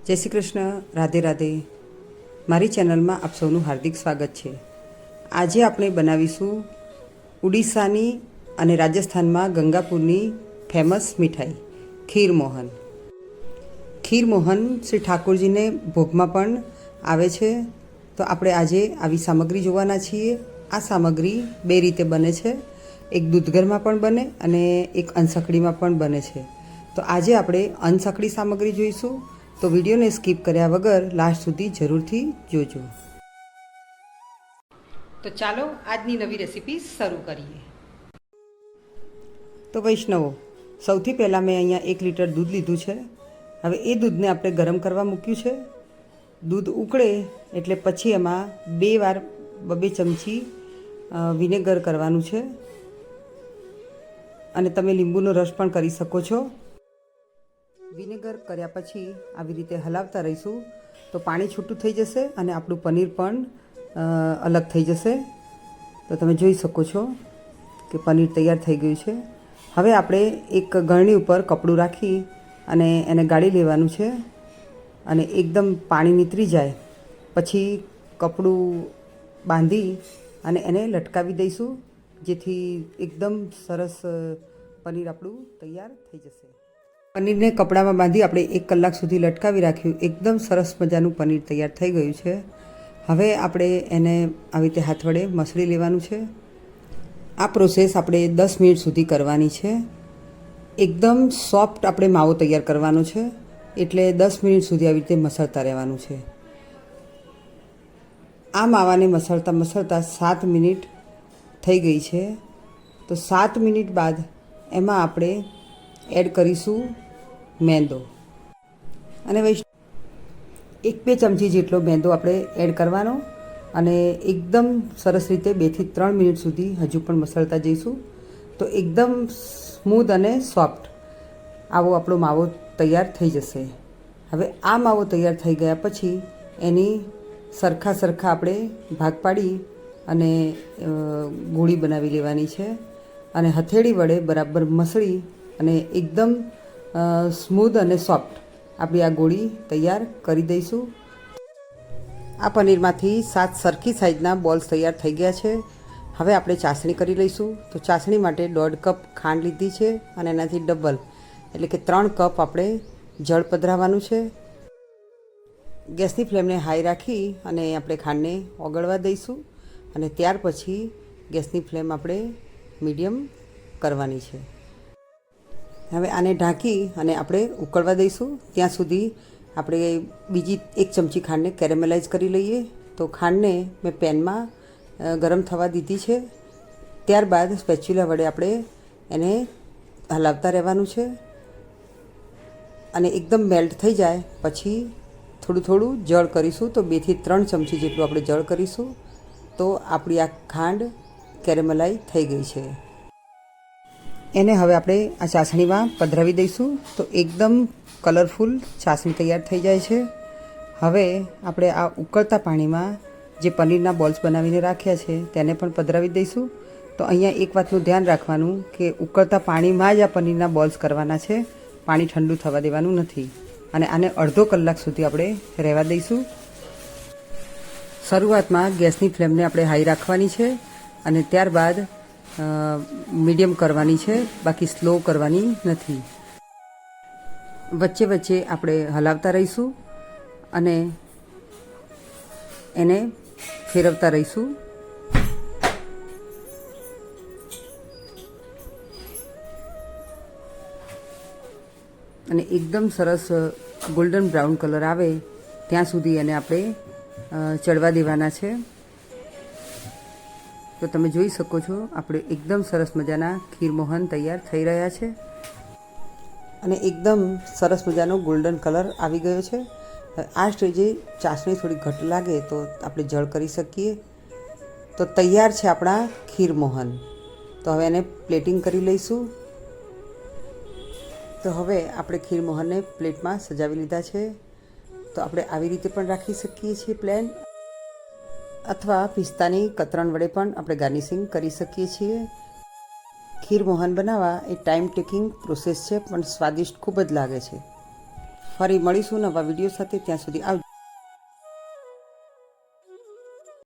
જય શ્રી કૃષ્ણ, રાધે રાધે. મારી ચેનલમાં આપ સૌનું હાર્દિક સ્વાગત છે. આજે આપણે બનાવીશું ઉડીસાની અને રાજસ્થાનમાં ગંગાપુરની ફેમસ મીઠાઈ ખીરમોહન. ખીરમોહન શ્રી ઠાકોરજીને ભોગમાં પણ આવે છે. તો આપણે આજે આવી સામગ્રી જોવાના છીએ. આ સામગ્રી બે રીતે બને છે, એક દૂધઘરમાં પણ બને અને એક અનસકડીમાં પણ બને છે. તો આજે આપણે અનસકડી સામગ્રી જોઈશું. તો વિડીયોને સ્કીપ કર્યા વગર લાસ્ટ સુધી જરૂરથી જોજો. તો ચાલો આજની નવી રેસીપી શરૂ કરીએ. તો વૈષ્ણવો, સૌથી પહેલાં મેં અહીંયા 1 લીટર દૂધ લીધું છે. હવે એ દૂધને આપણે ગરમ કરવા મૂક્યું છે. દૂધ ઉકળે એટલે પછી એમાં 2 વાર 2 ચમચી વિનેગર કરવાનું છે. અને તમે લીંબુનો રસ પણ કરી શકો છો. વિનેગર કર્યા પછી આવી રીતે હલાવતા રહીશું તો પાણી છૂટું થઈ જશે અને આપણું પનીર પણ અલગ થઈ જશે. તો તમે જોઈ શકો છો કે પનીર તૈયાર થઈ ગયું છે. હવે આપણે એક ગળણી ઉપર કપડું રાખી અને એને ગાળી લેવાનું છે. અને એકદમ પાણી નીતરી જાય પછી કપડું બાંધી અને એને લટકાવી દઈશું, જેથી એકદમ સરસ પનીર આપણું તૈયાર થઈ જશે. પનીરને કપડામાં બાંધી આપણે 1 કલાક સુધી લટકાવી રાખ્યું. એકદમ સરસ મજાનું પનીર તૈયાર થઈ ગયું છે. હવે આપણે એને આવી રીતે હાથ વડે મસળી લેવાનું છે. આ પ્રોસેસ આપણે 10 મિનિટ સુધી કરવાની છે. એકદમ સોફ્ટ આપણે માવો તૈયાર કરવાનો છે, એટલે 10 મિનિટ સુધી આવી રીતે મસળતા રહેવાનું છે. આ માવાને મસળતા મસળતા 7 મિનિટ થઈ ગઈ છે. તો 7 મિનિટ બાદ એમાં આપણે એડ કરીશું મેંદો. અને 1-2 ચમચી જેટલો મેંદો આપણે એડ કરવાનો અને એકદમ સરસ રીતે 2 થી 3 મિનિટ સુધી હજુ પણ મસળતા જઈશું. તો એકદમ સ્મૂધ અને સોફ્ટ આવો આપણો માવો તૈયાર થઈ જશે. હવે આ માવો તૈયાર થઈ ગયા પછી એની સરખા આપણે ભાગ પાડી અને ગોળી બનાવી લેવાની છે. અને હથેળી વડે બરાબર મસળી અને એકદમ સ્મૂધ અને સોફ્ટ આપણી આ ગોળી તૈયાર કરી દઈશું. આ પનીરમાંથી 7 સરખી સાઈઝના બોલ્સ તૈયાર થઈ ગયા છે. હવે આપણે ચાસણી કરી લઈશું. તો ચાસણી માટે 1.5 કપ ખાંડ લીધી છે અને એનાથી ડબલ એટલે કે 3 કપ આપણે જળ પધરાવવાનું છે. ગેસની ફ્લેમને હાઈ રાખી અને આપણે ખાંડને ઓગળવા દઈશું અને ત્યાર પછી ગેસની ફ્લેમ આપણે મીડિયમ કરવાની છે. હવે આને ઢાંકી અને આપણે ઉકળવા દઈશું. ત્યાં સુધી આપણે બીજી 1 ચમચી ખાંડને કેરેમલાઇઝ કરી લઈએ. તો ખાંડને મેં પેનમાં ગરમ થવા દીધી છે. ત્યારબાદ સ્પેચ્યુલા વડે આપણે એને હલાવતા રહેવાનું છે. અને એકદમ મેલ્ટ થઈ જાય પછી થોડું જળ કરીશું. તો 2 થી 3 ચમચી જેટલું આપણે જળ કરીશું. તો આપણી આ ખાંડ કેરેમલાઇઝ થઈ ગઈ છે. એને હવે આપણે આ ચાસણીમાં પધરાવી દઈશું. તો એકદમ કલરફુલ ચાસણી તૈયાર થઈ જાય છે. હવે આપણે આ ઉકળતા પાણીમાં જે પનીરના બોલ્સ બનાવીને રાખ્યા છે તેને પણ પધરાવી દઈશું. તો અહીંયા એક વાતનું ધ્યાન રાખવાનું કે ઉકળતા પાણીમાં જ આ પનીરના બોલ્સ કરવાના છે, પાણી ઠંડુ થવા દેવાનું નથી. અને આને અડધો કલાક સુધી આપણે રહેવા દઈશું. શરૂઆતમાં ગેસની ફ્લેમને આપણે હાઈ રાખવાની છે અને ત્યારબાદ મીડિયમ કરવાની છે, બાકી સ્લો કરવાની નથી. વચ્ચે આપણે હલાવતા રહીશું અને એને ફેરવતા રહીશું. અને એકદમ સરસ ગોલ્ડન બ્રાઉન કલર આવે ત્યાં સુધી એને આપણે ચડવા દેવાના છે. તો તમે જોઈ શકો છો આપણે એકદમ સરસ મજાના ખીરમોહન તૈયાર થઈ રહ્યા છે. અને એકદમ સરસ મજાનો ગોલ્ડન કલર આવી ગયો છે. આ સ્ટેજે ચાસણી થોડી ઘટ લાગે તો આપણે જળ કરી શકીએ. તો તૈયાર છે આપણા ખીરમોહન. તો હવે એને પ્લેટિંગ કરી લઈશું. તો હવે આપણે ખીરમોહનને પ્લેટમાં સજાવી લીધા છે. તો આપણે આવી રીતે પણ રાખી શકીએ છીએ પ્લેન, અથવા પિસ્તાની કતરણ વડે પણ આપણે ગાર્નિશિંગ કરી શકીએ છીએ. ખીરમોહન બનાવવા એ ટાઈમ ટેકિંગ પ્રોસેસ છે, પણ સ્વાદિષ્ટ ખૂબ જ લાગે છે. ફરી મળીશું નવા વિડીયો સાથે. ત્યાં સુધી આવજો.